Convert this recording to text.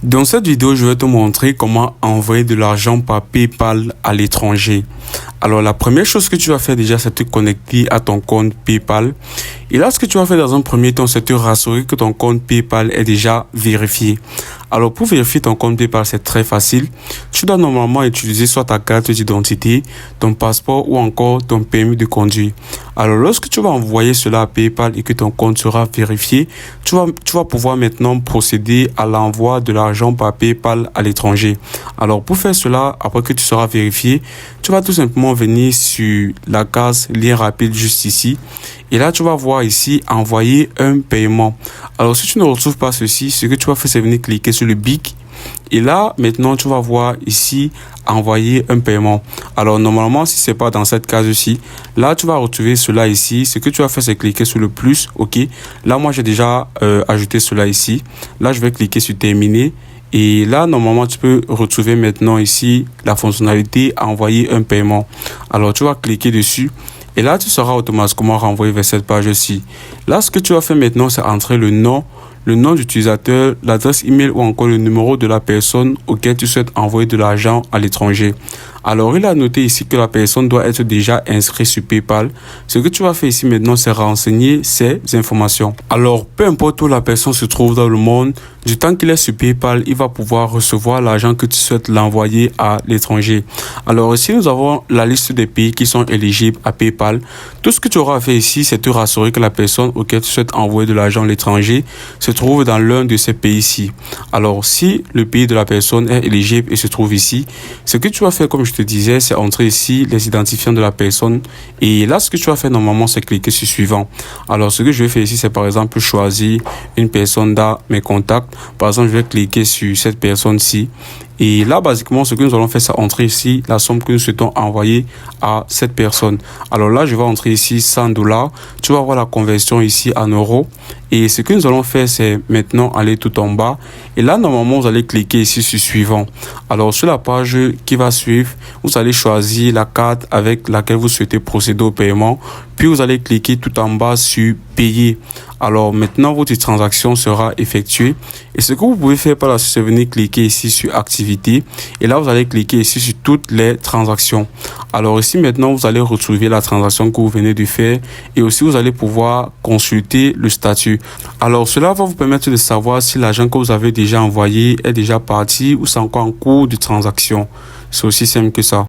Dans cette vidéo, je vais te montrer comment envoyer de l'argent par PayPal à l'étranger. Alors, la première chose que tu vas faire déjà, c'est te connecter à ton compte PayPal. Et là, ce que tu vas faire dans un premier temps, c'est te rassurer que ton compte PayPal est déjà vérifié. Alors, pour vérifier ton compte PayPal, c'est très facile. Tu dois normalement utiliser soit ta carte d'identité, ton passeport ou encore ton permis de conduire. Alors, lorsque tu vas envoyer cela à PayPal et que ton compte sera vérifié, tu vas pouvoir maintenant procéder à l'envoi de l'argent par PayPal à l'étranger. Alors, pour faire cela, après que tu seras vérifié, tu vas tout simplement venir sur la case lien rapide juste ici. Et là, tu vas voir ici envoyer un paiement. Alors, si tu ne retrouves pas ceci, ce que tu vas faire, c'est venir cliquer sur le BIC. Et là, maintenant, tu vas voir ici envoyer un paiement. Alors, normalement, si c'est pas dans cette case-ci, là, tu vas retrouver cela ici. Ce que tu vas faire, c'est cliquer sur le plus. OK. Là, moi, j'ai déjà ajouté cela ici. Là, je vais cliquer sur terminer. Et là, normalement, tu peux retrouver maintenant ici la fonctionnalité envoyer un paiement. Alors, tu vas cliquer dessus. Et là, tu seras automatiquement renvoyé vers cette page-ci. Là, ce que tu vas faire maintenant, c'est entrer le nom d'utilisateur, l'adresse email ou encore le numéro de la personne auquel tu souhaites envoyer de l'argent à l'étranger. Alors, il a noté ici que la personne doit être déjà inscrite sur PayPal. Ce que tu vas faire ici maintenant, c'est renseigner ces informations. Alors, peu importe où la personne se trouve dans le monde, du temps qu'il est sur PayPal, il va pouvoir recevoir l'argent que tu souhaites l'envoyer à l'étranger. Alors, ici, nous avons la liste des pays qui sont éligibles à PayPal. Tout ce que tu auras à faire ici, c'est te rassurer que la personne auquel tu souhaites envoyer de l'argent à l'étranger se trouve dans l'un de ces pays-ci. Alors, si le pays de la personne est éligible et se trouve ici, ce que tu vas faire, comme je te disais, c'est entrer ici les identifiants de la personne. Et là, ce que tu vas faire normalement, c'est cliquer sur suivant. Alors, ce que je vais faire ici, c'est par exemple choisir une personne dans mes contacts. Par exemple, je vais cliquer sur cette personne-ci. Et là, basiquement, ce que nous allons faire, c'est entrer ici la somme que nous souhaitons envoyer à cette personne. Alors là, je vais entrer ici 100 $. Tu vas voir la conversion ici en euros. Et ce que nous allons faire, c'est maintenant aller tout en bas. Et là, normalement, vous allez cliquer ici sur suivant. Alors, sur la page qui va suivre, vous allez choisir la carte avec laquelle vous souhaitez procéder au paiement. Puis, vous allez cliquer tout en bas sur payer. Alors, maintenant, votre transaction sera effectuée. Et ce que vous pouvez faire par la suite, c'est venir cliquer ici sur activité. Et là, vous allez cliquer ici sur toutes les transactions. Alors, ici, maintenant, vous allez retrouver la transaction que vous venez de faire. Et aussi, vous allez pouvoir consulter le statut. Alors, cela va vous permettre de savoir si l'argent que vous avez déjà envoyé est déjà parti ou c'est encore en cours de transaction. C'est aussi simple que ça.